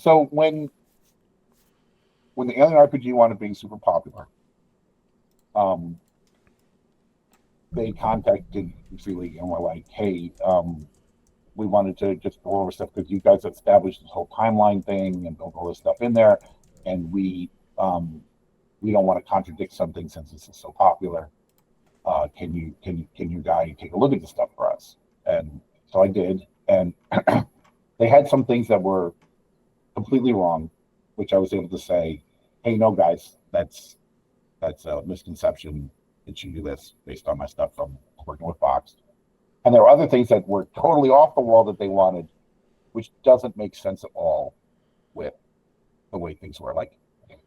So when the Alien RPG wound up being super popular, um, they contacted Freely and were like, "Hey, we wanted to just go over stuff because you guys established this whole timeline thing and built all this stuff in there, and we don't want to contradict something since this is so popular. Can you guy take a look at the stuff for us?" And so I did, and they had some things that were completely wrong, which I was able to say, "Hey, no, guys, that's a misconception. It should do this based on my stuff from working with Fox." And there were other things that were totally off the wall that they wanted, which doesn't make sense at all with the way things were. Like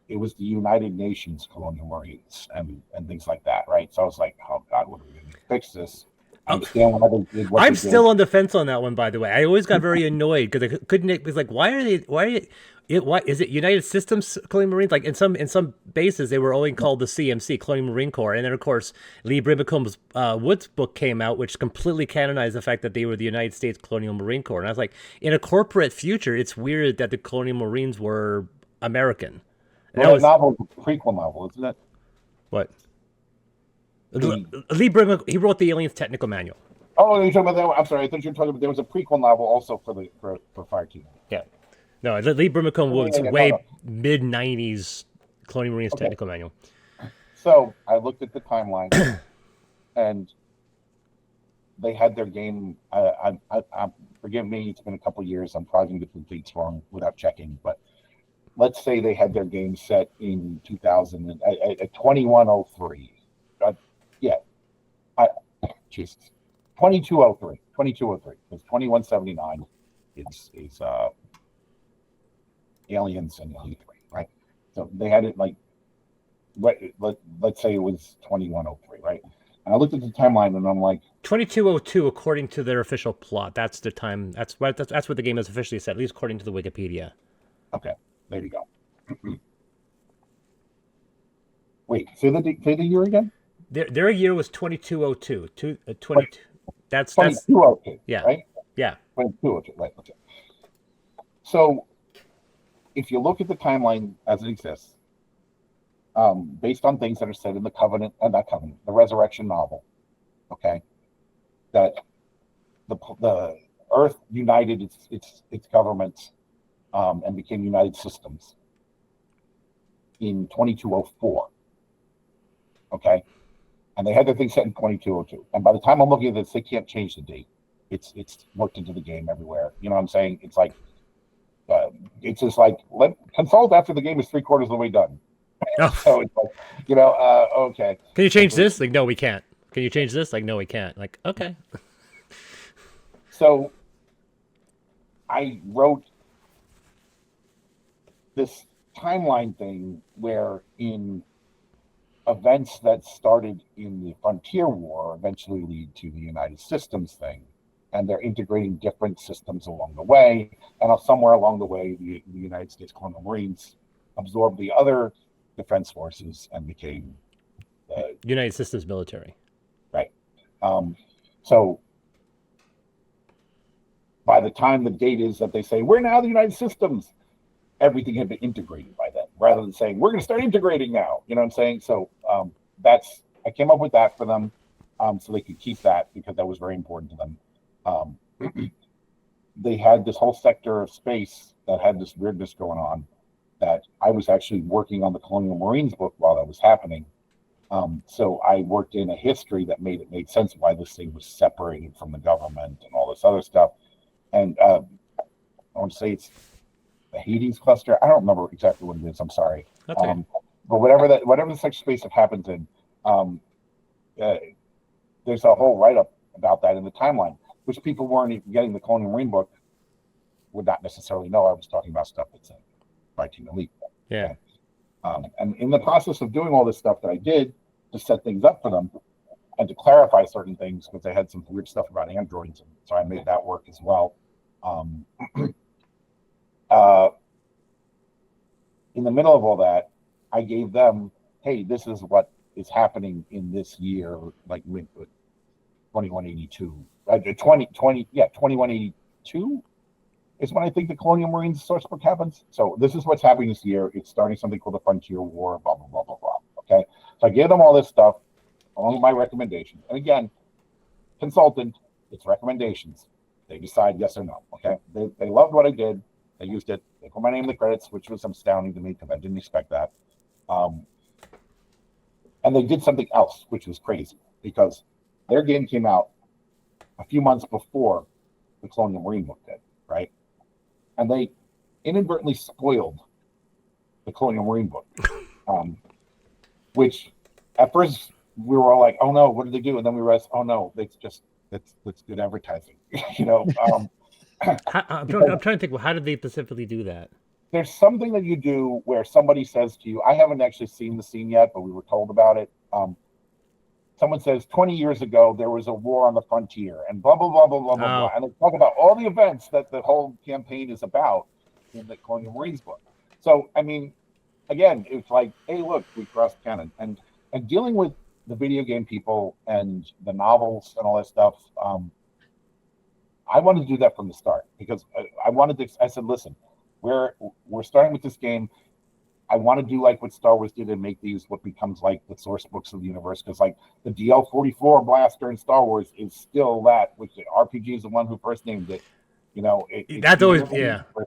it was the United Nations Colonial Marines and things like that, right? So I was like, oh God, what are we going to fix this? I understand why they did what I'm they did. still on the fence on that one, by the way. I always got very annoyed because I couldn't. It was like, why are they? Why are you? Why is it United Systems Colonial Marines? Like in some bases, they were only called the CMC, Colonial Marine Corps, and then of course Lee Brimacombe's Woods book came out, which completely canonized the fact that they were the United States Colonial Marine Corps. And I was like, in a corporate future, it's weird that the Colonial Marines were American. And Well, that that was novel is a prequel novel, isn't it? what The Lee Brimacombe. He wrote the Aliens Technical Manual. Oh, you're talking about that one. I'm sorry, I thought you were talking about there was a prequel novel also for Fire Team. Yeah. No, Lee Brimacombe was No, way no. mid '90s Colonial Marines Okay. Technical Manual. So I looked at the timeline, and they had their game. Forgive me, it's been a couple of years. I'm probably going to get the dates wrong without checking, but let's say they had their game set in 2000 at 2103. Yeah, I, Jesus, 2203, 2203. Because 2179 is Aliens and E3, right? So they had it like let's say it was 2103, right? And I looked at the timeline and I'm like, 2202, according to their official plot. That's the time. That's what the game is officially set, at least according to the Wikipedia. okay, there you go. Wait, say the year again. Their year was 2202. 22. That's 2202, yeah, right? yeah. 2202, right? Okay. So if you look at the timeline as it exists, based on things that are said in the Covenant, not Covenant, the Resurrection novel, okay, that the Earth united its governments and became United Systems in 2204, okay, and they had their thing set in 2202. And by the time I'm looking at this, they can't change the date. It's worked into the game everywhere. You know what I'm saying? It's just like let consult after the game is 3/4 of the way done. Oh, So it's like, okay. can you change this? Like, no, we can't. Can you change this? Like, no, we can't. Like, okay. So I wrote this timeline thing where in events that started in the Frontier War eventually lead to the United Systems thing. And they're integrating different systems along the way. And somewhere along the way, the United States Colonial Marines absorbed the other defense forces and became United Systems military. right. So by the time the date is that they say we're now the United Systems, everything had been integrated by then, rather than saying we're going to start integrating now. You know what I'm saying? So I came up with that for them, so they could keep that because that was very important to them. They had this whole sector of space that had this weirdness going on that I was actually working on the Colonial Marines book while that was happening. So I worked in a history that made sense why this thing was separated from the government and all this other stuff. And I want to say it's the Hades cluster. I don't remember exactly what it is. I'm sorry. Okay. But whatever the section space it happens in, there's a whole write up about that in the timeline, which people weren't even getting the Colonial Marine book would not necessarily know. I was talking about stuff that's in by Team Elite. Yeah. And in the process of doing all this stuff that I did to set things up for them and to clarify certain things, because they had some weird stuff about androids, and so I made that work as well. In the middle of all that, I gave them, hey, this is what is happening in this year, like with 2182. 2182? is when I think the Colonial Marines source book happens. So this is what's happening this year. It's starting something called the Frontier War, blah, blah, blah, blah, blah. Okay. So I give them all this stuff, along with my recommendations. And again, consultant, it's recommendations. They decide yes or no. Okay. They loved what I did. They used it. They put my name in the credits, which was astounding to me because I didn't expect that. And they did something else, which was crazy because their game came out a few months before the Colonial Marine book did, right? And they inadvertently spoiled the Colonial Marine book, which at first we were all like, "Oh no, what did they do?" And then we realized, "Oh no, that's good advertising," you know. I'm trying to think. Well, how did they specifically do that? There's something that you do where somebody says to you, I haven't actually seen the scene yet, but we were told about it. Someone says 20 years ago there was a war on the frontier and blah blah blah blah blah blah blah, and they talk about all the events that the whole campaign is about in the Colonial Marines book. So I mean, again, it's like, hey, look, we crossed canon, and dealing with the video game people and the novels and all that stuff. I wanted to do that from the start because I wanted to. I said, listen, we're starting with this game. I want to do like what Star Wars did and make these what becomes like the source books of the universe. Because like the DL-44 blaster in Star Wars is still that, which the RPG is the one who first named it. You know, that's always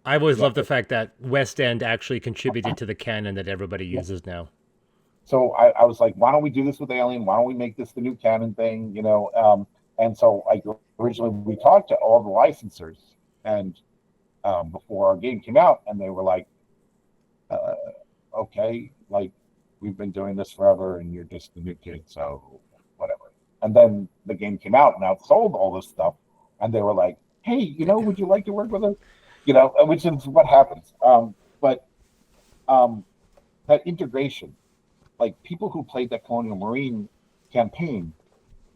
I've always loved the fact that West End actually contributed to the canon that everybody uses now. So I was like, why don't we do this with Alien? Why don't we make this the new canon thing? You know, and so like originally we talked to all the licensors and before our game came out, and they were like, okay, like we've been doing this forever and you're just the new kid, so whatever. And then the game came out and outsold all this stuff, and they were like, hey, you know, would you like to work with us? You know, which is what happens. But that integration, like people who played that Colonial Marine campaign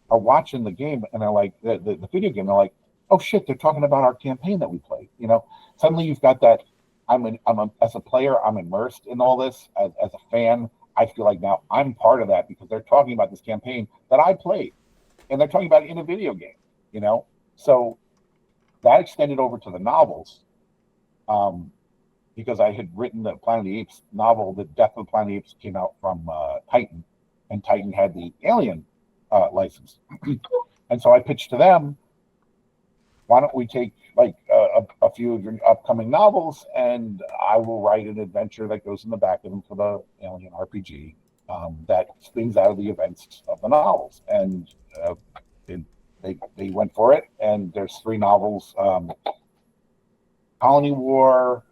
are watching the game and they're like, the video game, they're like, oh shit, they're talking about our campaign that we played. You know, suddenly you've got that. As a player, I'm immersed in all this. As a fan, I feel like now I'm part of that because they're talking about this campaign that I played, and they're talking about it in a video game. You know, so that extended over to the novels, because I had written the Planet of the Apes novel. The Death of the Planet of the Apes came out from Titan, and Titan had the Alien license, and so I pitched to them, why don't we take like a few of your upcoming novels, and I will write an adventure that goes in the back of them for the Alien RPG that spins out of the events of the novels. And they went for it, and there's 3 novels: Colony War,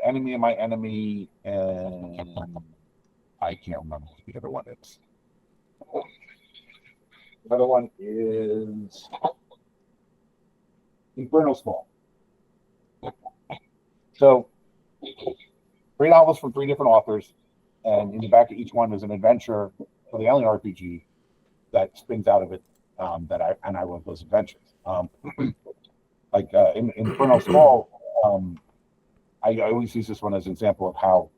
Enemy of My Enemy, and I can't remember what the other one is. The other one is Infernal Small. So 3 novels from 3 different authors, and in the back of each one is an adventure for the Alien RPG that spins out of it. I wrote those adventures. In Infernal Small, I always use this one as an example of how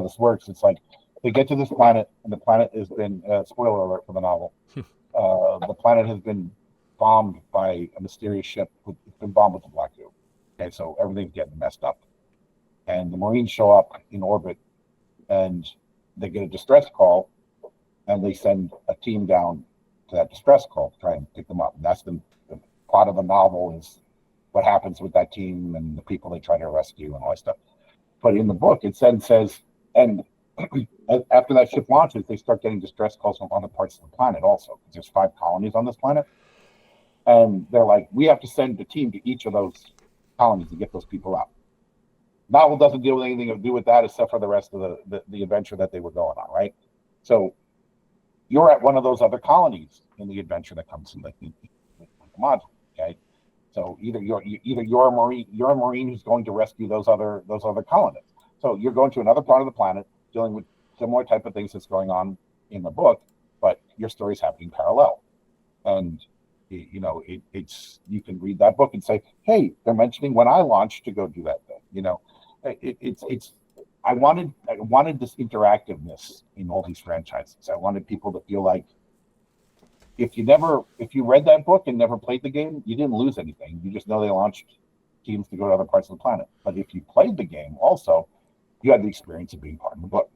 this works. It's like they get to this planet, and the planet has been spoiler alert for the novel. The planet has been bombed by a mysterious ship. It's been bombed with the black goo. Okay, so everything's getting messed up. And the Marines show up in orbit, and they get a distress call, and they send a team down to that distress call to try and pick them up. And that's the plot of the novel, is what happens with that team and the people they try to rescue and all that stuff. But in the book, it says, and after that ship launches, they start getting distress calls from other parts of the planet also, because there's 5 colonies on this planet. And they're like, we have to send a team to each of those colonies to get those people out. Novel doesn't deal with anything to do with that except for the rest of the adventure that they were going on, right? So you're at one of those other colonies in the adventure that comes in the module, okay? So either you're a marine who's going to rescue those other colonists. So you're going to another part of the planet dealing with similar type of things that's going on in the book, but your story's happening parallel. And you know, it's you can read that book and say, hey, they're mentioning when I launched to go do that thing. You know, I wanted this interactiveness in all these franchises. I wanted people to feel like if you read that book and never played the game, you didn't lose anything. You just know they launched teams to go to other parts of the planet. But if you played the game, also, you had the experience of being part of the book.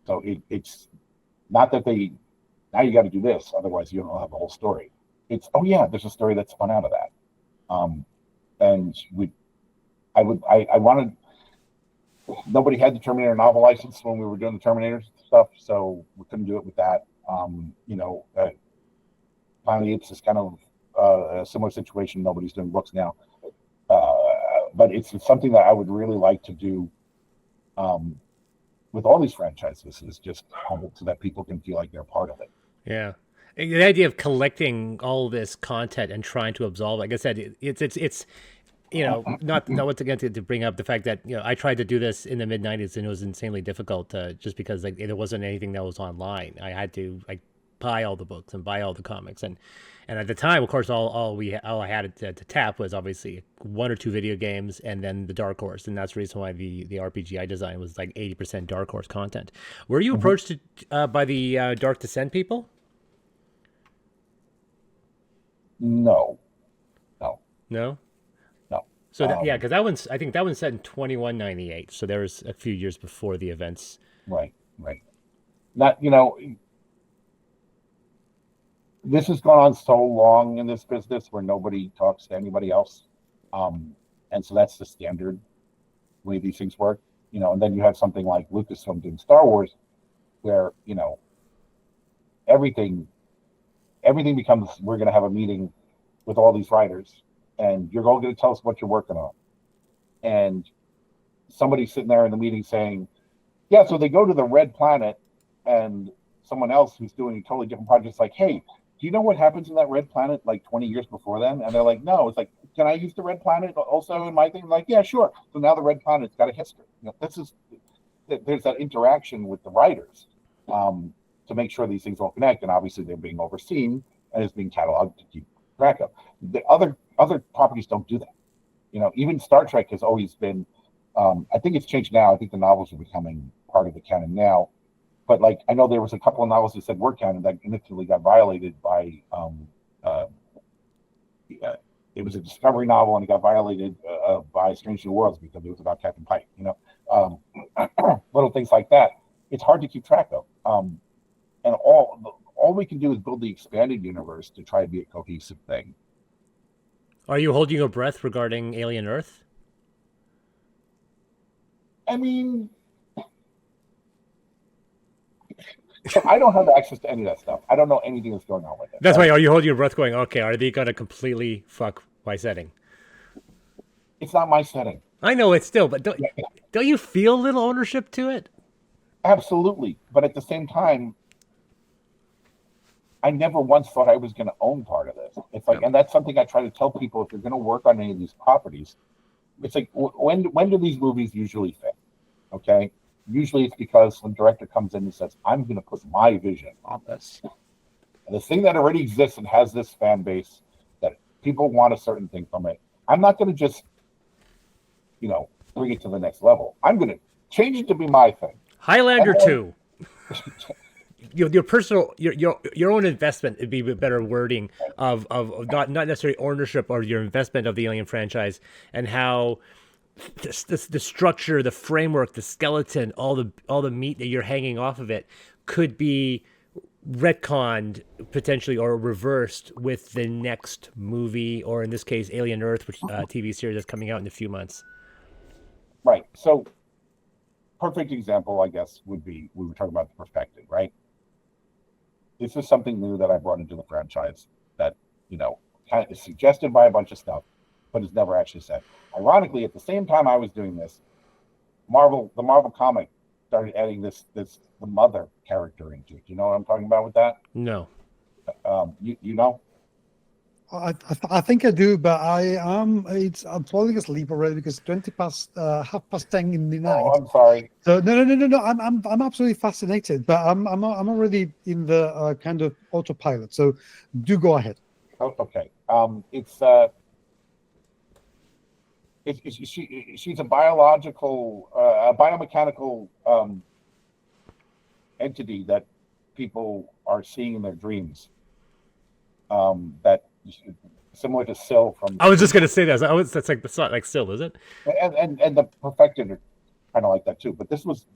So it's not that now you got to do this, otherwise you don't have the whole story. It's, oh yeah, there's a story that's spun out of that. And I wanted, nobody had the Terminator novel license when we were doing the Terminator stuff, so we couldn't do it with that. Finally, Apes is kind of a similar situation. Nobody's doing books now. But it's something that I would really like to do with all these franchises, is just so that people can feel like they're part of it. Yeah. The idea of collecting all this content and trying to absolve, like I said, it's not once again to bring up the fact that I tried to do this in the mid '90s and it was insanely difficult, just because like there wasn't anything that was online. I had to like buy all the books and buy all the comics, and at the time, of course, all I had to tap was obviously 1 or 2 video games and then the Dark Horse, and that's the reason why the RPG I designed was like 80% Dark Horse content. Were you approached by the Dark Descent people? No. No. No. So yeah, because I think that one's set in 2198. So there was a few years before the events. Right. Not, this has gone on so long in this business where nobody talks to anybody else. And so that's the standard way these things work. And then you have something like Lucasfilm doing Star Wars, where, everything becomes, we're going to have a meeting with all these writers, and you're all going to tell us what you're working on. And somebody's sitting there in the meeting saying, yeah, so they go to the red planet, and someone else who's doing a totally different project is like, hey, do you know what happens in that red planet like 20 years before then? And they're like, no. It's like, can I use the red planet also in my thing? Like, yeah, sure. So now the red planet's got a history. There's that interaction with the writers to make sure these things all connect. And obviously they're being overseen and it's being cataloged to keep track of. The other properties don't do that. Even Star Trek has always been, I think it's changed now. I think the novels are becoming part of the canon now. But like, I know there was a couple of novels that said were canon that initially got violated by, it was a Discovery novel and it got violated by Strange New Worlds because it was about Captain Pike, little things like that. It's hard to keep track of. And all we can do is build the expanded universe to try to be a cohesive thing. Are you holding your breath regarding Alien Earth? I mean, so I don't have access to any of that stuff. I don't know anything that's going on with it. That's why. Are you holding your breath, going, okay, are they going to completely fuck my setting? It's not my setting. I know it's still, but don't you feel a little ownership to it? Absolutely, but at the same time, I never once thought I was going to own part of this. It's like, and that's something I try to tell people: if you're going to work on any of these properties, it's like, when do these movies usually fit? Okay. Usually it's because some director comes in and says, I'm going to put my vision on this. And the thing that already exists and has this fan base that people want a certain thing from it, I'm not going to just, bring it to the next level. I'm going to change it to be my thing. Highlander 2. Your personal, your own investment would be a better wording of not necessarily ownership or your investment of the Alien franchise, and how the structure, the framework, the skeleton, all the meat that you're hanging off of it could be retconned potentially or reversed with the next movie, or in this case, Alien Earth, which TV series is coming out in a few months. Right. So, perfect example, I guess, would be, we were talking about the Perfected, right? This is something new that I brought into the franchise that, kind of is suggested by a bunch of stuff, but is never actually said. Ironically, at the same time I was doing this, the Marvel comic started adding the mother character into it. Do you know what I'm talking about with that? No. You know? I think I do, but I'm falling asleep already because 10:30 in the night. Oh, I'm sorry. So no. I'm absolutely fascinated, but I'm already in the kind of autopilot. So do go ahead. Oh, okay. She's a biomechanical entity that people are seeing in their dreams. That similar to Syl from. I was just gonna say that. That's like it's not like still, is it? And the Perfected are kind of like that too. But this was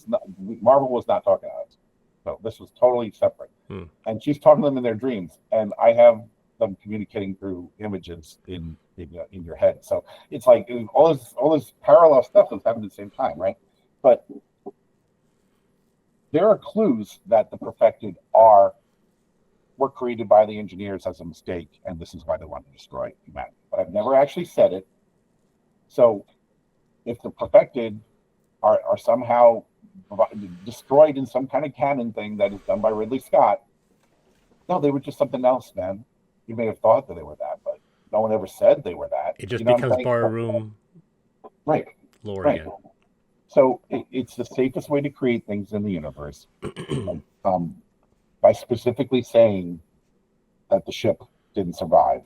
not, Marvel was not talking to us, so this was totally separate. And she's talking to them in their dreams, and I have them communicating through images in your head. So it's like all this parallel stuff that's happening at the same time, right? But there are clues that the Perfected were created by the engineers as a mistake, and this is why they want to destroy humanity. But I've never actually said it. So if the Perfected are somehow destroyed in some kind of canon thing that is done by Ridley Scott, no, they were just something else, man. You may have thought that they were that, but no one ever said they were that. It just becomes barroom right lore right again. So it's the safest way to create things in the universe, by specifically saying that the ship didn't survive.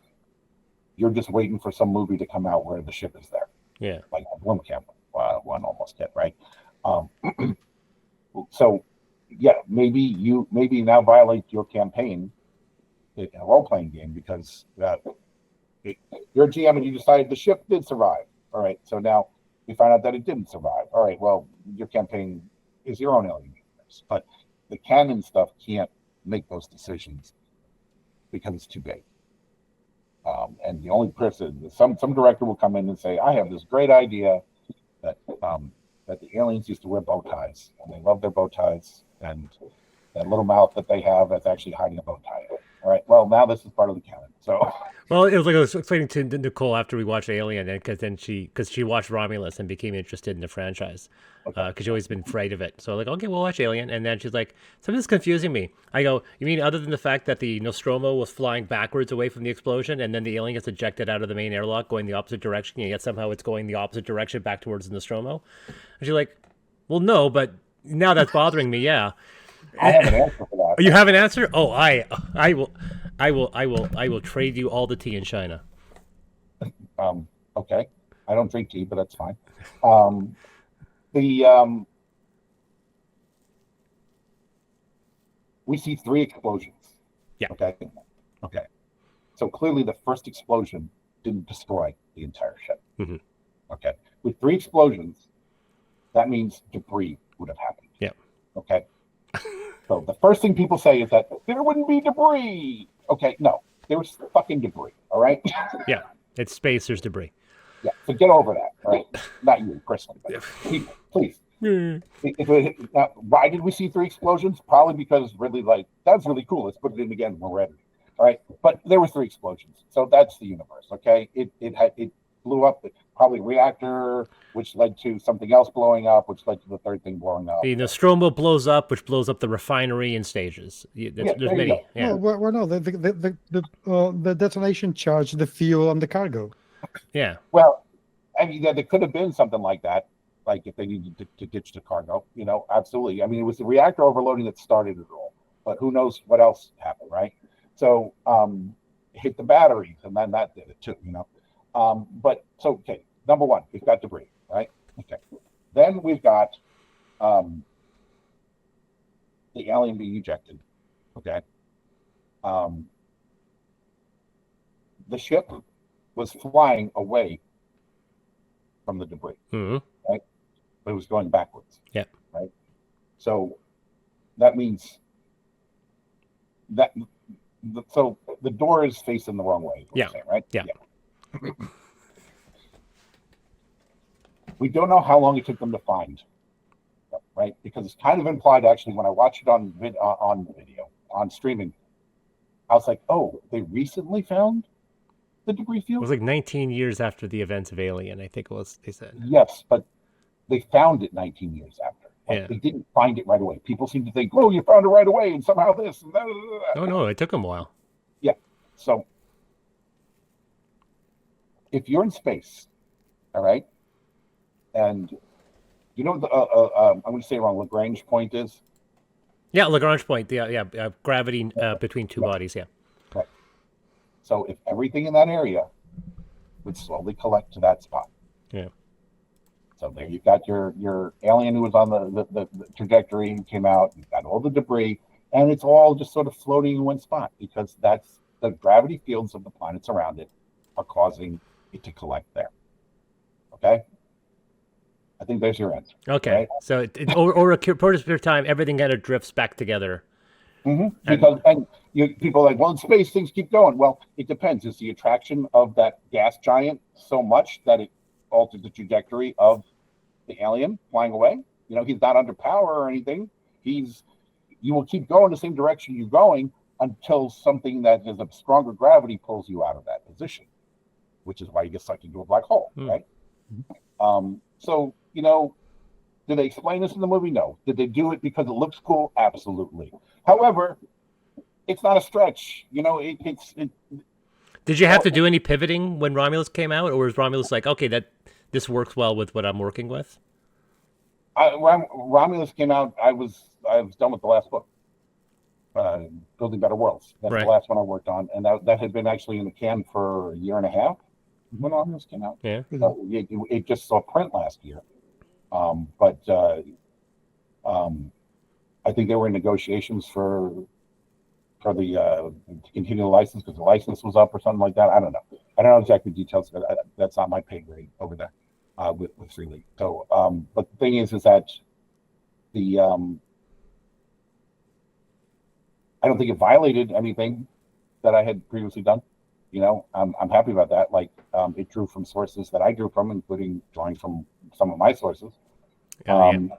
You're just waiting for some movie to come out where the ship is there. Yeah, like Blomkamp one almost did, right? So yeah, maybe you now violate your campaign in a role-playing game because you're a GM and you decided the ship did survive. All right, so now you find out that it didn't survive. All right, well, your campaign is your own alien universe, but the canon stuff can't make those decisions because it's too big. And the only person, some director will come in and say, "I have this great idea that the aliens used to wear bow ties, and they love their bow ties, and that little mouth that they have is actually hiding a bow tie." All right, well, now this is part of the canon. So, well, it was like I was explaining to Nicole after we watched Alien, and because she watched Romulus and became interested in the franchise, because she always been afraid of it. So like, okay, we'll watch Alien, and then she's like, something's confusing me. I go, you mean other than the fact that the Nostromo was flying backwards away from the explosion, and then the alien gets ejected out of the main airlock, going the opposite direction, and yet somehow it's going the opposite direction back towards the Nostromo? And she's like, well, no, but now that's bothering me. Yeah. I have an answer for that. You have an answer? Oh, I will trade you all the tea in China. Okay, I don't drink tea, but that's fine. We see 3 explosions. Yeah. Okay. So clearly, the first explosion didn't destroy the entire ship. Mm-hmm. Okay. With 3 explosions, that means debris would have happened. Yeah. Okay. So the first thing people say is that there wouldn't be debris. Okay, no, there was fucking debris. All right. Yeah, it's space. There's debris. Yeah, so get over that. All right, not you personally, but people, please. Now, why did we see 3 explosions? Probably because Ridley that's really cool. Let's put it in again when we're ready. All right, but there were 3 explosions, so that's the universe. Okay, it blew up the probably reactor, which led to something else blowing up, which led to the 3rd thing blowing up. The Nostromo blows up, which blows up the refinery in stages. There's many. Yeah. No, the detonation charge, the fuel, and the cargo. Yeah. Well, I mean, there could have been something like that, like if they needed to ditch the cargo. Absolutely. I mean, it was the reactor overloading that started it all, but who knows what else happened, right? So it hit the batteries, and then that did it too. But so okay, number 1, we've got debris, right? Okay. Then we've got the alien being ejected. Okay. The ship was flying away from the debris, Mm-hmm. right? But it was going backwards. Yeah. Right. So that means that so the door is facing the wrong way. Yeah. Saying, right. Yeah. We don't know how long it took them to find, right? Because it's kind of implied, actually, when I watched it on video, on streaming, I was like, oh, they recently found the debris It field? was like 19 years after the events of Alien, I think it was, they said. Yes, but they found it 19 years after. Yeah. They didn't find it right away. People seem to think, oh, you found it right away, and somehow this and that. Oh, no, it took them a while. Yeah. So if you're in space, all right, and I'm going to say it wrong, Lagrange point is? Yeah, Lagrange point. Yeah. Gravity between 2 bodies, yeah. Right. So if everything in that area would slowly collect to that spot. Yeah. So there you've got your alien who was on the trajectory and came out. You've got all the debris, and it's all just sort of floating in one spot because that's the gravity fields of the planets around it are causing it to collect there. Okay? I think there's your answer. Okay, right? so over a period of time, everything kind of drifts back together. Because people are like, well, in space things keep going. Well, it depends. Is the attraction of that gas giant so much that it altered the trajectory of the alien flying away? He's not under power or anything. You will keep going the same direction you're going until something that has a stronger gravity pulls you out of that position, which is why you get sucked into a black hole, right? So, did they explain this in the movie? No. Did they do it because it looks cool? Absolutely. However, it's not a stretch. Did you have to do any pivoting when Romulus came out, or was Romulus like, okay, this works well with what I'm working with? Romulus came out. I was done with the last book, Building Better Worlds. That's Right. the last one I worked on, and that had been actually in the can for a year and a half when Romulus came out. Yeah. So it just saw print last year, but I think they were in negotiations for the to continue the license because the license was up or something like that. I don't know exactly details, but that's not my pay grade over there with Free League. So, but the thing is that the I don't think it violated anything that I had previously done. I'm happy about that. Like, it drew from sources that I drew from, including drawing from some of my sources. Do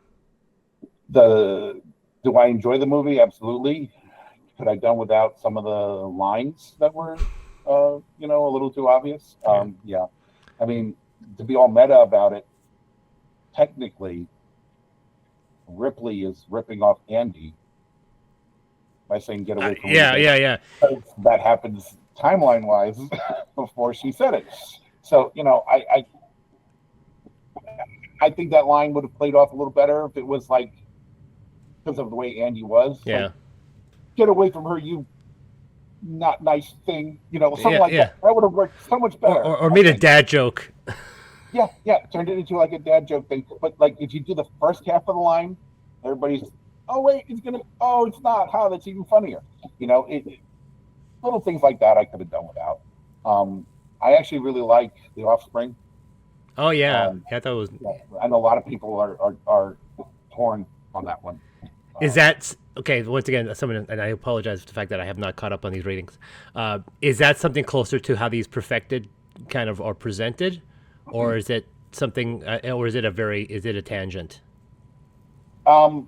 I enjoy the movie? Absolutely. Could I have done without some of the lines that were, a little too obvious? Yeah. I mean, to be all meta about it, technically, Ripley is ripping off Andy by saying "get away from me." Yeah. That happens timeline-wise before she said it. So, I think that line would have played off a little better if it was like because of the way Andy was. Yeah. Like, get away from her, you not nice thing. Something like yeah. that. That would have worked so much better. Or made a dad joke. Yeah. Turned it into like a dad joke thing. But like if you do the first half of the line, everybody's, oh wait, it's not. How? That's even funnier. Little things like that I could have done without. I actually really like The Offspring. Oh yeah, I thought it was. I know a lot of people are torn on that one. Is that okay? Once again, and I apologize for the fact that I have not caught up on these ratings. Is that something closer to how these perfected kind of are presented, or is it something? Or is it a tangent? The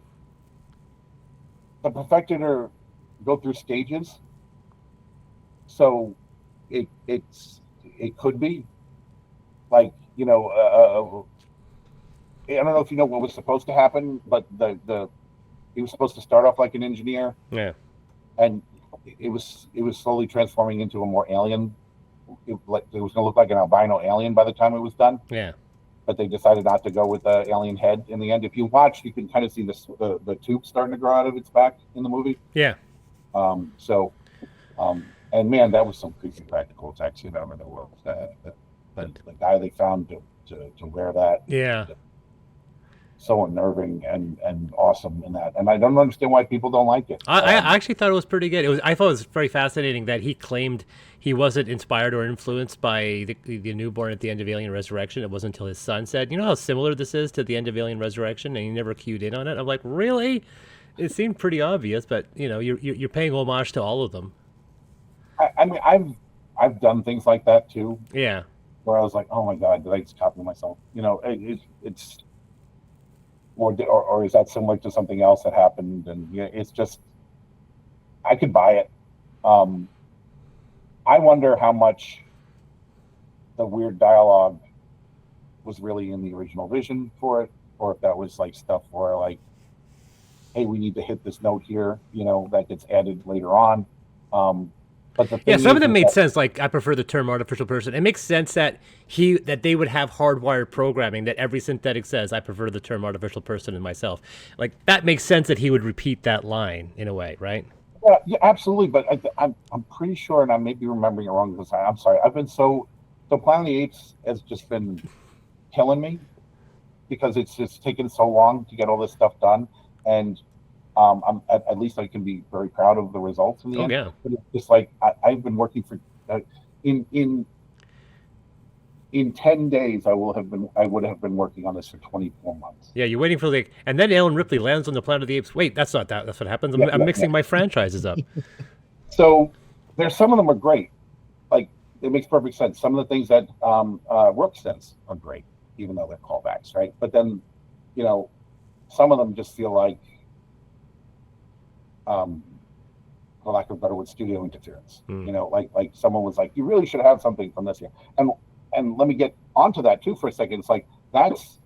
perfected go through stages, so it could be like I don't know if you know what was supposed to happen, but he was supposed to start off like an engineer. Yeah. And it was slowly transforming into a more alien. It was going to look like an albino alien by the time it was done. Yeah. But they decided not to go with the alien head in the end. If you watch, you can kind of see the tube starting to grow out of its back in the movie. Yeah. And man, that was some creepy practical effects, in the world. The guy they found to wear that. Yeah. So unnerving and awesome in that, and I don't understand why people don't like it. I actually thought it was pretty good. I thought it was very fascinating that he claimed he wasn't inspired or influenced by the newborn at the end of Alien Resurrection. It wasn't until his son said, how similar this is to the end of Alien Resurrection, and he never cued in on it. I'm like, really? It seemed pretty obvious, but you're paying homage to all of them. I mean, I've done things like that too. Yeah. Where I was like, oh my god, did I just copy myself? It's. Or is that similar to something else that happened? And it's just, I could buy it. I wonder how much the weird dialogue was really in the original vision for it, or if that was like stuff where like, hey, we need to hit this note here, that gets added later on. But some of them made sense. Like, I prefer the term artificial person. It makes sense that they would have hardwired programming that every synthetic says, I prefer the term artificial person in myself. Like, that makes sense that he would repeat that line in a way, right? Yeah, absolutely. But I'm pretty sure, and I may be remembering it wrong because I'm sorry. I've been so Planet of the Apes has just been killing me because it's just taken so long to get all this stuff done. And at least I can be very proud of the results in the end. Yeah. But it's just like I've been working for in 10 days. I would have been working on this for 24 months. Yeah, you're waiting for and then Alan Ripley lands on the Planet of the Apes. Wait, that's not that. That's what happens. I'm mixing my franchises up. So there's some of them are great. Like it makes perfect sense. Some of the things that Rook says are great, even though they're callbacks, right? But then, some of them just feel like, for lack of a better word, studio interference. Like someone was like, you really should have something from this year. And let me get onto that too for a second. It's like that's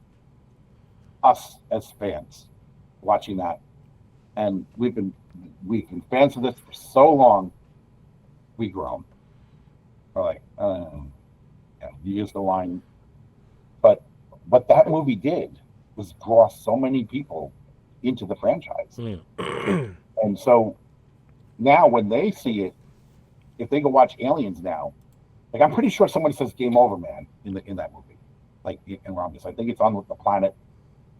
us as fans watching that, and we've been fans of this for so long. We've grown. We're like, you used the line, but what that movie did was draw so many people into the franchise, and so now when they see it, if they go watch Aliens now. Like I'm pretty sure somebody says "Game Over, Man" in that movie, like in Romulus. I think it's on with the planet,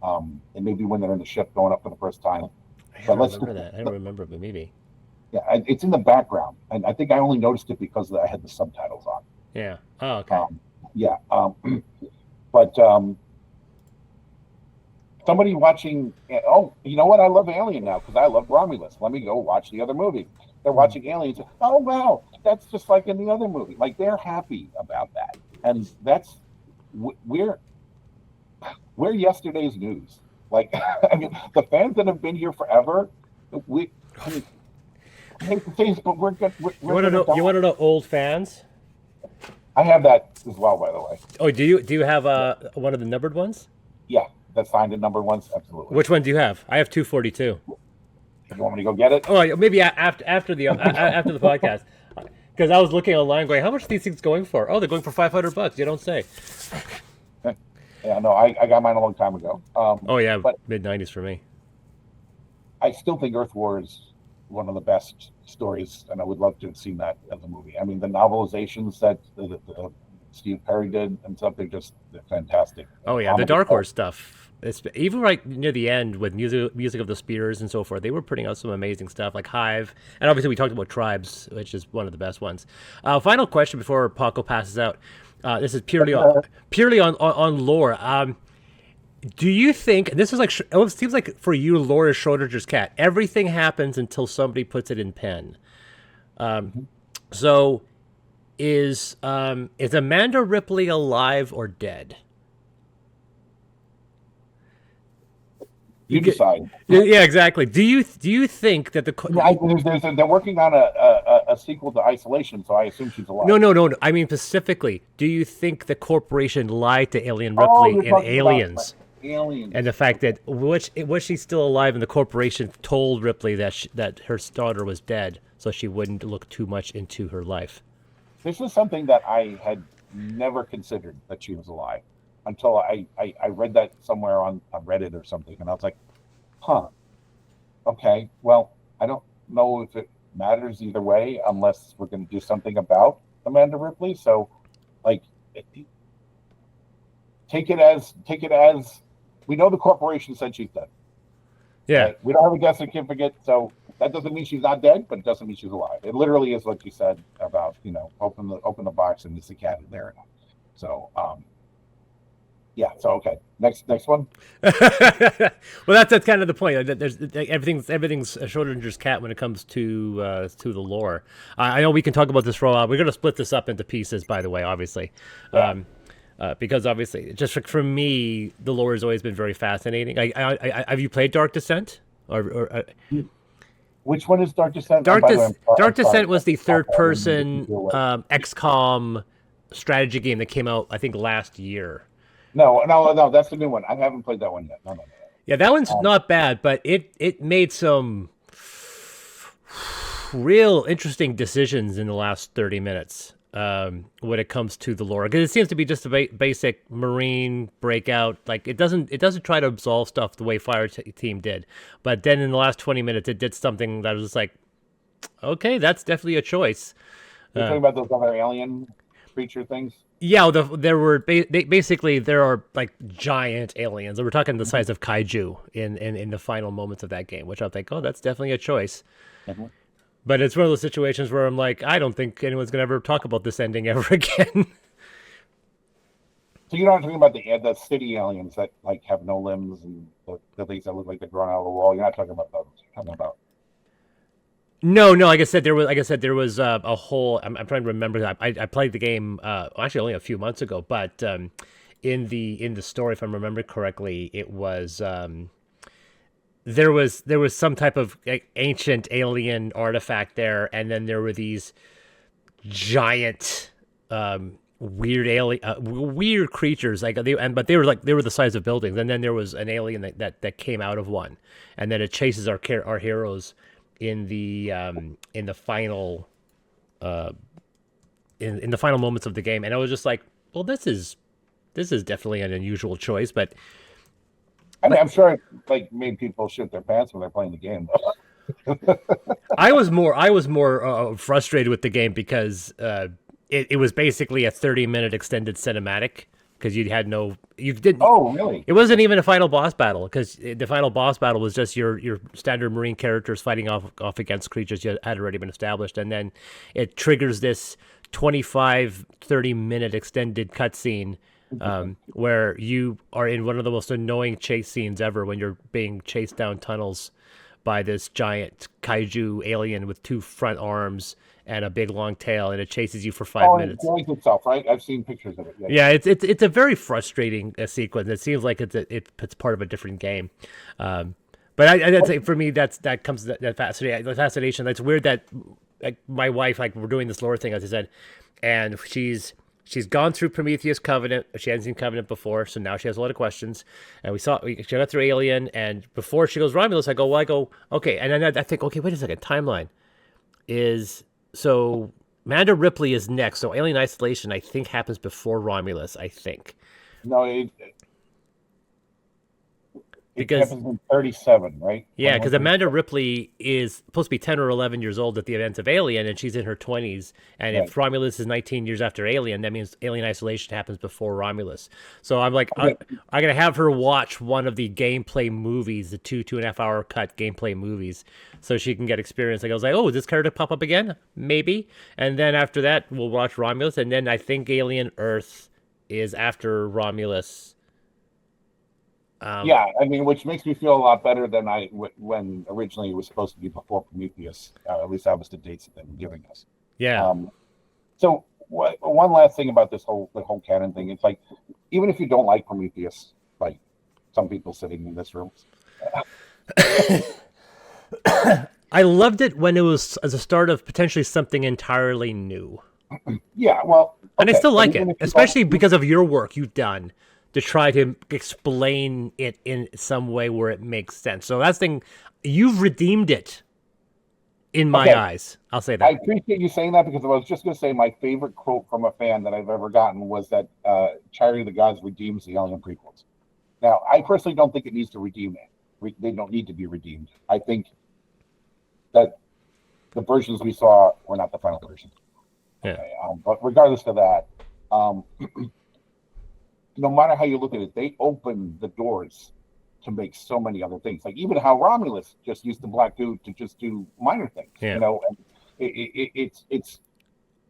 and maybe when they're in the ship going up for the first time. I don't remember that. I don't remember, but maybe. Yeah, it's in the background, and I think I only noticed it because I had the subtitles on. Yeah. Oh, okay. But somebody watching. Oh, you know what? I love Alien now because I love Romulus. Let me go watch the other movie. They're watching Aliens. Oh wow, that's just like in the other movie. Like they're happy about that, and that's we're yesterday's news. Like I mean, the fans that have been here forever. I hate to say this, but we're good. You want to know old fans? I have that as well, by the way. Oh, do you have one of the numbered ones? Yeah, that's signed and numbered ones. Absolutely. Which one do you have? I have 242. You want me to go get it? Oh, maybe after the after the podcast, because I was looking online, going, how much are these things going for? Oh, they're going for $500. You don't say. Yeah, no, I got mine a long time ago. Oh yeah, but mid-90s for me. I still think Earth War is one of the best stories, and I would love to have seen that as a movie. I mean, the novelizations that Steve Perry did and stuff, they're fantastic. Oh yeah, the Dark Horse stuff. It's even right near the end with music of the Spears and so forth. They were putting out some amazing stuff like Hive, and obviously we talked about Tribes, which is one of the best ones. Final question before Paco passes out. This is purely on lore. Do you think this is like? It seems like for you, lore is Schrodinger's cat. Everything happens until somebody puts it in pen. So, is Amanda Ripley alive or dead? You decide. Yeah, exactly. Do you think that they're working on a sequel to Isolation, so I assume she's alive. No. I mean specifically, do you think the corporation lied to Alien Ripley and Aliens? Aliens. And the fact that was she still alive, and the corporation told Ripley that her daughter was dead, so she wouldn't look too much into her life. This is something that I had never considered, that she was alive, until I read that somewhere on Reddit or something, and I was like, huh, okay, well, I don't know if it matters either way unless we're going to do something about Amanda Ripley. So, like, take it as we know the corporation said she's dead. Yeah. Right? We don't have a death certificate, so that doesn't mean she's not dead, but it doesn't mean she's alive. It literally is what you said about, open the box and it's the cat in there. So, yeah. So okay, next one. Well, that's kind of the point. There's everything's Schrodinger's cat when it comes to the lore. I know we can talk about this for a while. We're going to split this up into pieces, by the way, obviously. Yeah. Because obviously, just for me, the lore has always been very fascinating. Have you played Dark Descent? Which one is Dark Descent? Dark Descent was the third-person XCOM strategy game that came out, I think, last year. No, that's the new one. I haven't played that one yet. No. Yeah, that one's not bad, but it made some real interesting decisions in the last 30 minutes. When it comes to the lore, because it seems to be just a basic Marine breakout. Like it doesn't try to absolve stuff the way Fire Team did, but then in the last 20 minutes, it did something that was just like, okay, that's definitely a choice. You're talking about those other alien. creature things? Yeah, there were basically there are like giant aliens. We're talking the size of kaiju in the final moments of that game, which I think, oh, that's definitely a choice. Mm-hmm. But it's one of those situations where I'm like, I don't think anyone's gonna ever talk about this ending ever again. So you're not talking about the city aliens that like have no limbs and the things that look like they're drawn out of the wall. You're not talking about those. You're talking about No, like I said, there was a whole. I'm trying to remember that. I played the game actually only a few months ago, but in the story, if I'm remembering correctly, it was there was some type of like, ancient alien artifact there, and then there were these giant weird creatures like but they were the size of buildings, and then there was an alien that came out of one, and then it chases our heroes in the final in the final moments of the game, and I was just like, well, this is definitely an unusual choice, but I mean, I'm sure it like made people shit their pants when they're playing the game. I was more frustrated with the game because it was basically a 30-minute extended cinematic because you didn't. Oh, really? It wasn't even a final boss battle because the final boss battle was just your standard Marine characters fighting off against creatures you had already been established, and then it triggers this 25-30-minute extended cutscene where you are in one of the most annoying chase scenes ever when you're being chased down tunnels by this giant kaiju alien with 2 front arms and a big long tail, and it chases you for 5 minutes. Oh, it enjoys itself, right? I've seen pictures of it. Yeah, it's a very frustrating sequence. It seems like it's part of a different game. But I'd say for me that comes that fascination. That's weird that like my wife, like we're doing this lore thing, as I said, and she's gone through Prometheus Covenant. She hadn't seen Covenant before, so now she has a lot of questions. And she got through Alien, and before she goes Romulus, I go, okay. And then I think, okay, wait a second, timeline is so Amanda Ripley is next. So Alien Isolation, I think, happens before Romulus. I think. No, it because happens in 37, right? Yeah, because Amanda Ripley is supposed to be 10 or 11 years old at the events of Alien, and she's in her 20s. And if Romulus is 19 years after Alien, that means Alien Isolation happens before Romulus. So I'm like, I'm going to have her watch one of the gameplay movies, the 2.5 hour cut gameplay movies, so she can get experience. Like I was like, oh, is this character pop up again? Maybe. And then after that, we'll watch Romulus, and then I think Alien Earth is after Romulus. Yeah, I mean, which makes me feel a lot better than when originally it was supposed to be before Prometheus. At least that was the dates that they were giving us. Yeah. So one last thing about the whole canon thing, it's like, even if you don't like Prometheus, like some people sitting in this room, I loved it when it was as a start of potentially something entirely new. Yeah, well, okay. And I still like it, especially because of your work you've done to try to explain it in some way where it makes sense. So that's thing, you've redeemed it in my eyes. I'll say that. I appreciate you saying that, because I was just going to say my favorite quote from a fan that I've ever gotten was that Charity of the Gods redeems the Alien prequels. Now, I personally don't think it needs to redeem it. They don't need to be redeemed. I think that the versions we saw were not the final version. Yeah. Okay, but regardless of that, no matter how you look at it, they open the doors to make so many other things. Like even how Romulus just used the black goo to just do minor things. Yeah. You know, and it's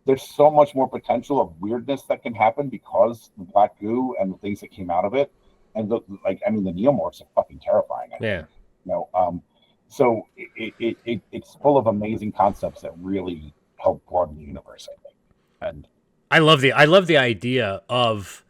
there's so much more potential of weirdness that can happen because the black goo and the things that came out of it. And the neomorphs are fucking terrifying. Yeah. You know, so it's full of amazing concepts that really help broaden the universe, I think. And I love the idea of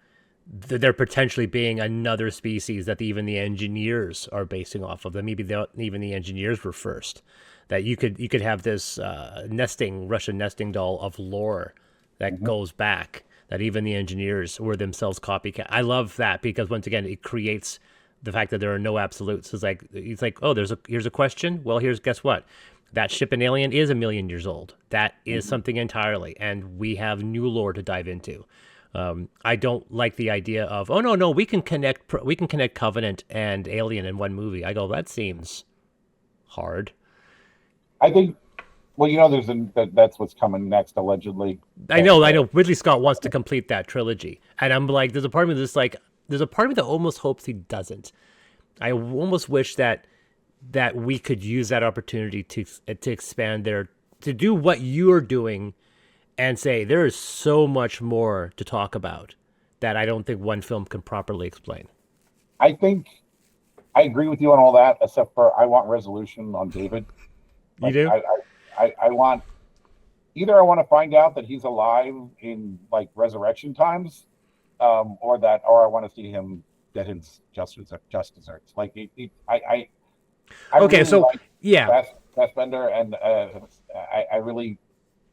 there potentially being another species that even the engineers are basing off of. That maybe even the engineers were first. That you could have this Russian nesting doll of lore that goes back. That even the engineers were themselves copycat. I love that because once again, it creates the fact that there are no absolutes. It's like, oh, here's a question. Well, guess what? That ship in Alien is 1 million years old. That is something entirely, and we have new lore to dive into. I don't like the idea of, oh no, we can connect Covenant and Alien in one movie. I go, that seems hard. I think Well, you know, that's what's coming next, allegedly. I know. Ridley Scott wants to complete that trilogy, and I'm like, there's a part of me that's like, there's a part of me that almost hopes he doesn't. I almost wish that we could use that opportunity to expand to do what you're doing, and say there is so much more to talk about that I don't think one film can properly explain. I think I agree with you on all that, except for I want resolution on David. You do? I want either I want to find out that he's alive in like resurrection times, or I want to see him get his just desserts. Like I Okay, really so like yeah, Fassbender, and I really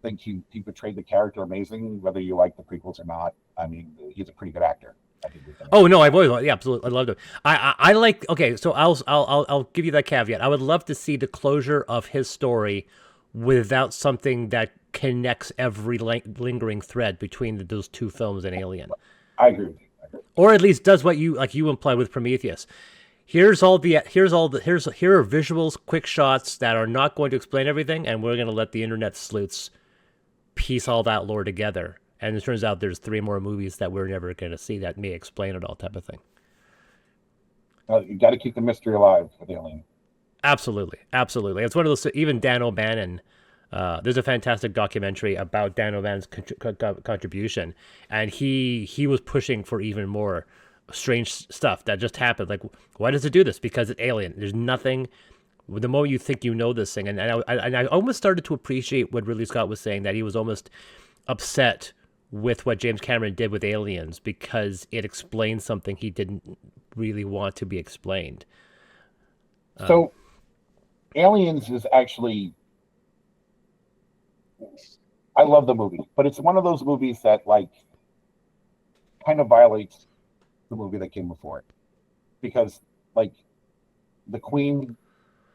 think he portrayed the character amazing, whether you like the prequels or not. I mean, he's a pretty good actor. I think. Oh no, I've always yeah, absolutely, I loved it. I like. Okay, so I'll give you that caveat. I would love to see the closure of his story without something that connects every lingering thread between those two films and Alien. I agree with you. Or at least does what you imply with Prometheus. Here are visuals, quick shots that are not going to explain everything, and we're going to let the internet sleuths piece all that lore together. And it turns out there's 3 more movies that we're never going to see that may explain it all, type of thing. You got to keep the mystery alive with Alien. Absolutely. It's one of those. Even Dan O'Bannon. There's a fantastic documentary about Dan O'Bannon's contribution, and he was pushing for even more strange stuff that just happened. Like, why does it do this? Because it's Alien. There's nothing. The moment you think you know this thing, and I almost started to appreciate what Ridley Scott was saying, that he was almost upset with what James Cameron did with Aliens because it explained something he didn't really want to be explained. So, Aliens is actually, I love the movie, but it's one of those movies that like kind of violates the movie that came before it, because like the Queen,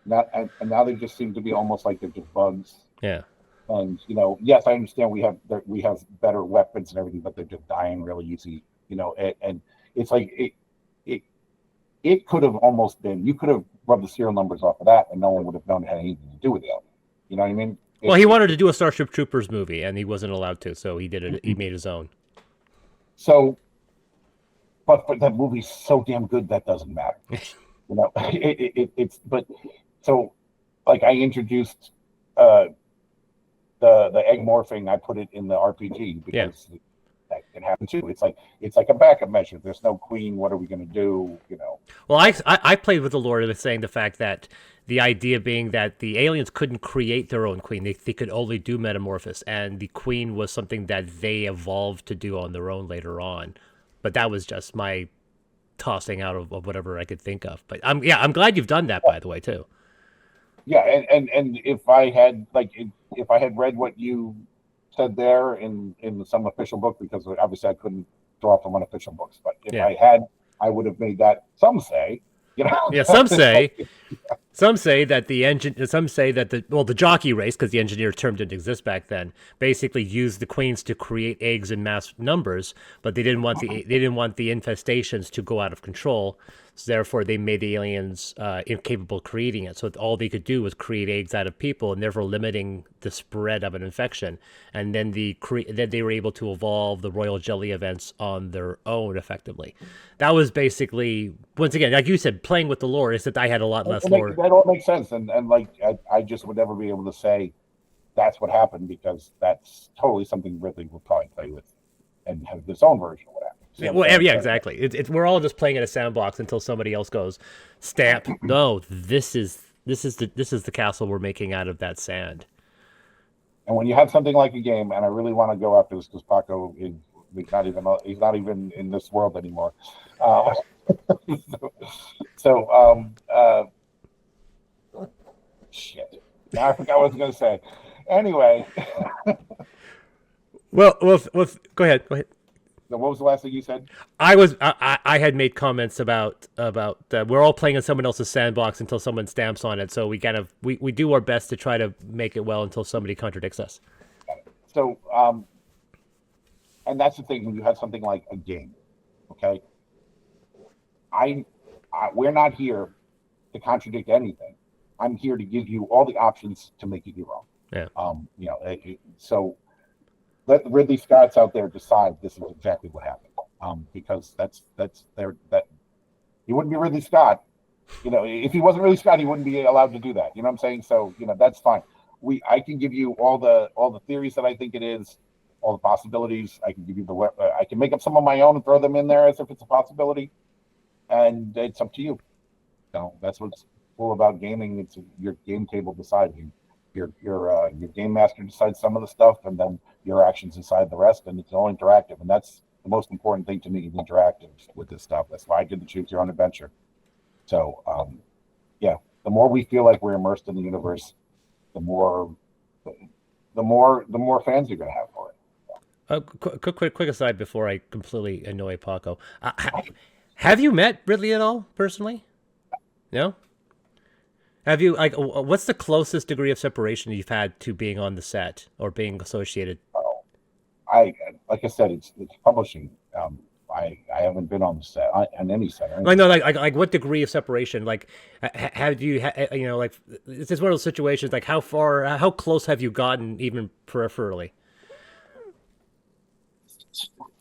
and now they just seem to be almost like they're just bugs. Yeah. And yes, I understand we have better weapons and everything, but they're just dying really easy. And it's like it could have almost been, you could have rubbed the serial numbers off of that, and no one would have known it had anything to do with Alien. You know what I mean? Well, he wanted to do a Starship Troopers movie, and he wasn't allowed to, so he did it. He made his own. So, but that movie's so damn good that doesn't matter. It's but so like I introduced the egg morphing. I put it in the RPG because that can happen too. It's like a backup measure. There's no Queen. What are we going to do? Well, I played with the lore of saying the fact that the idea being that the aliens couldn't create their own Queen. They could only do metamorphosis, and the Queen was something that they evolved to do on their own later on. But that was just my tossing out of whatever I could think of. But I'm glad you've done that, by the way, too. Yeah, and if I had read what you said there in some official book, because obviously I couldn't draw from unofficial books, but if I had, I would have made that. Some say, Yeah, some say. Some say that the jockey race, because the engineer term didn't exist back then, basically used the queens to create eggs in mass numbers, but they didn't want the infestations to go out of control. So therefore, they made the aliens incapable of creating it. So all they could do was create eggs out of people, and therefore limiting the spread of an infection. And then then they were able to evolve the royal jelly events on their own effectively. That was basically, once again, like you said, playing with the lore. Is that I had a lot less lore. That all makes sense, and like I just would never be able to say that's what happened, because that's totally something Ridley would probably play with and have this own version of what happened. Yeah, exactly. We're all just playing in a sandbox until somebody else goes, stamp. No, this is the castle we're making out of that sand. And when you have something like a game, and I really want to go after this because Paco is he's not even in this world anymore. Shit. Now I forgot what I was going to say. Anyway. Well, go ahead. What was the last thing you said? I had made comments about we're all playing in someone else's sandbox until someone stamps on it. So we kind of we do our best to try to make it well until somebody contradicts us. So and that's the thing when you have something like a game, okay? We're not here to contradict anything. I'm here to give you all the options to make it your own. Yeah. You know, so let Ridley Scott's out there decide this is exactly what happened. Because that's that he wouldn't be Ridley Scott. You know, if he wasn't Ridley Scott, he wouldn't be allowed to do that. You know what I'm saying? So, you know, that's fine. I can give you all the theories that I think it is, all the possibilities. I can give you I can make up some of my own and throw them in there as if it's a possibility, and it's up to you. So that's what's cool about gaming. It's your game table decides. Your game master decides some of the stuff, and then your actions decide the rest, and it's all interactive. And that's the most important thing to me, is interactive with this stuff. That's why I did the Choose Your Own Adventure. So, yeah, the more we feel like we're immersed in the universe, the more fans you're going to have for it. Quick aside before I completely annoy Paco. Have you met Ridley at all personally? No. Have you, like, what's the closest degree of separation you've had to being on the set or being associated? Like I said, it's publishing. I haven't been on the set, on any set. Like, no, like what degree of separation? Like, have you, you know, like, it's just one of those situations. Like, how close have you gotten, even peripherally?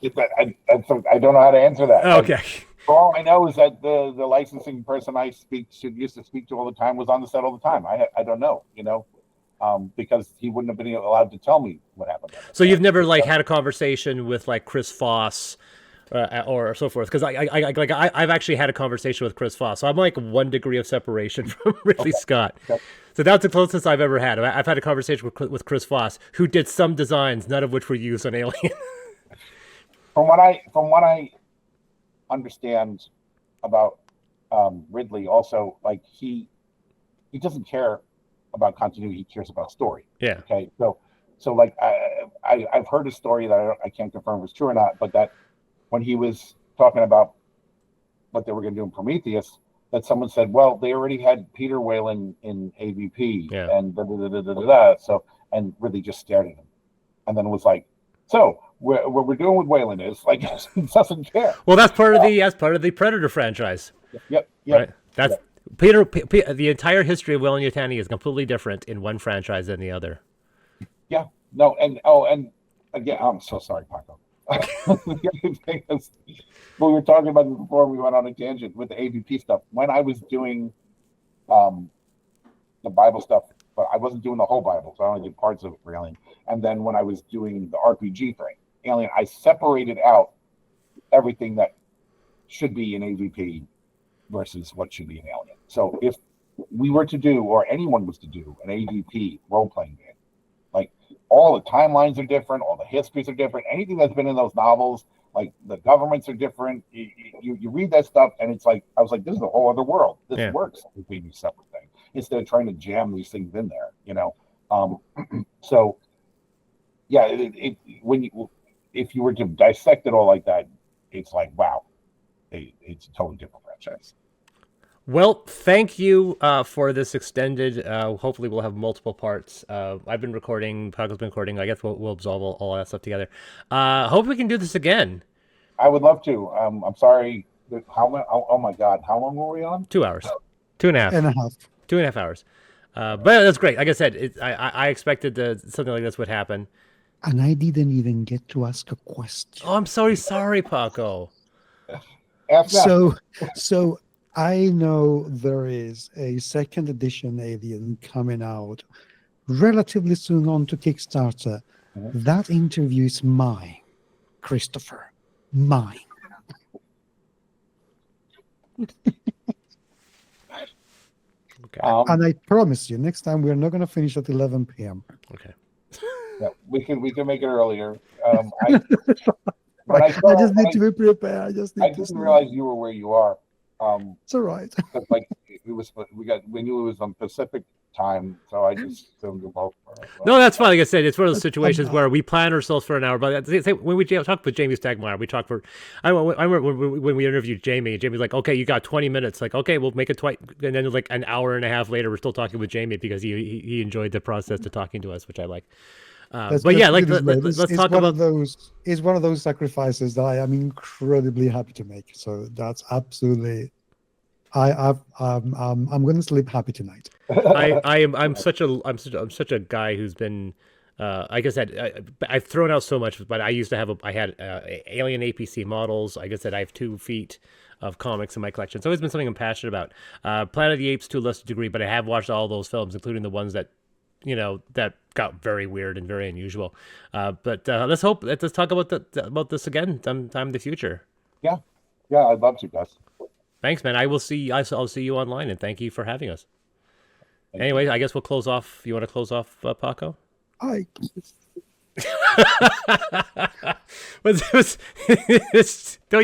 I don't know how to answer that. Okay. All I know is that the licensing person I used to speak to all the time was on the set all the time. I don't know, you know, because he wouldn't have been allowed to tell me what happened. So you've never like had a conversation with like Chris Foss or so forth? Because I've actually had a conversation with Chris Foss, so I'm like 1 degree of separation from Ridley Scott. Okay. So that's the closest I've ever had. I've had a conversation with Chris Foss, who did some designs, none of which were used on Alien. From what I understand about Ridley, also, like he doesn't care about continuity; he cares about story. Yeah. Okay. So like I've heard a story that I can't confirm if it's true or not, but that when he was talking about what they were going to do in Prometheus, that someone said, "Well, they already had Peter Whalen in AVP," yeah. and da. So, and Ridley just stared at him, and then was like, "So what we're doing with Whalen is like he doesn't care." Well, that's part of the Predator franchise. Yep. Right. That's Peter. The entire history of Whalen Yutani is completely different in one franchise than the other. Yeah. No. And again, I'm so sorry, Paco. The other thing is, we were talking about this before we went on a tangent with the AVP stuff. When I was doing the Bible stuff, but I wasn't doing the whole Bible, so I only did parts of it for Alien. And then when I was doing the RPG thing, Alien, I separated out everything that should be in AVP versus what should be in Alien. So if we were to do, or anyone was to do, an AVP role-playing game, like all the timelines are different, all the histories are different, anything that's been in those novels, like the governments are different. You read that stuff, and it's like, I was like, this is a whole other world. This works between these separate things, instead of trying to jam these things in there, you know? So yeah, if you were to dissect it all like that, it's like, wow, it's a totally different franchise. Well, thank you for this extended. Hopefully, we'll have multiple parts. I've been recording. Paco's been recording. I guess we'll absorb all that stuff together. Hope we can do this again. I would love to. I'm sorry. Oh my God, how long were we on? 2 hours, 2.5, 2.5 hours. But that's great. Like I said, I expected something like this would happen. And I didn't even get to ask a question. Oh, I'm sorry, Paco. So I know there is a second edition Alien coming out relatively soon on to Kickstarter. Mm-hmm. That interview is mine, Christopher. Mine. Okay. And I promise you, next time we're not going to finish at 11 p.m. Okay. Yeah, we can make it earlier. I just need to be prepared. I didn't realize you were where you are. It's all right. Like we knew it was on Pacific time, so I just assumed we both. No, that's fine. Like I said, it's one of those situations where we plan ourselves for an hour. But when we talked with Jamie Stagmeyer, we talked for. I remember when we interviewed Jamie. Jamie's like, "Okay, you got 20 minutes." Like, okay, we'll make it twice. And then like an hour and a half later, we're still talking with Jamie because he enjoyed the process of talking to us, which I like. But yeah, like let's talk about those. It's one of those sacrifices that I am incredibly happy to make. So that's absolutely I'm going to sleep happy tonight. I'm such a guy who's been like I said, I've thrown out so much, but I used to have I had alien APC models. Like I said, I have 2 feet of comics in my collection. It's always been something I'm passionate about. Planet of the Apes to a lesser degree, but I have watched all those films, including the ones that that got very weird and very unusual. But let's talk about this again sometime in the future. Yeah, I'd love to, Gus. Thanks, man. I'll see you online, and thank you for having us. Anyway, I guess we'll close off. You want to close off, Paco? Don't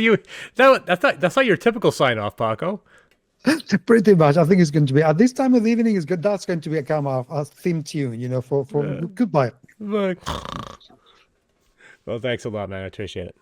you? That's not your typical sign off, Paco. Pretty much. I think it's going to be at this time of the evening. Is good. That's going to be a kind of a theme tune, for goodbye. Well, thanks a lot, man. I appreciate it.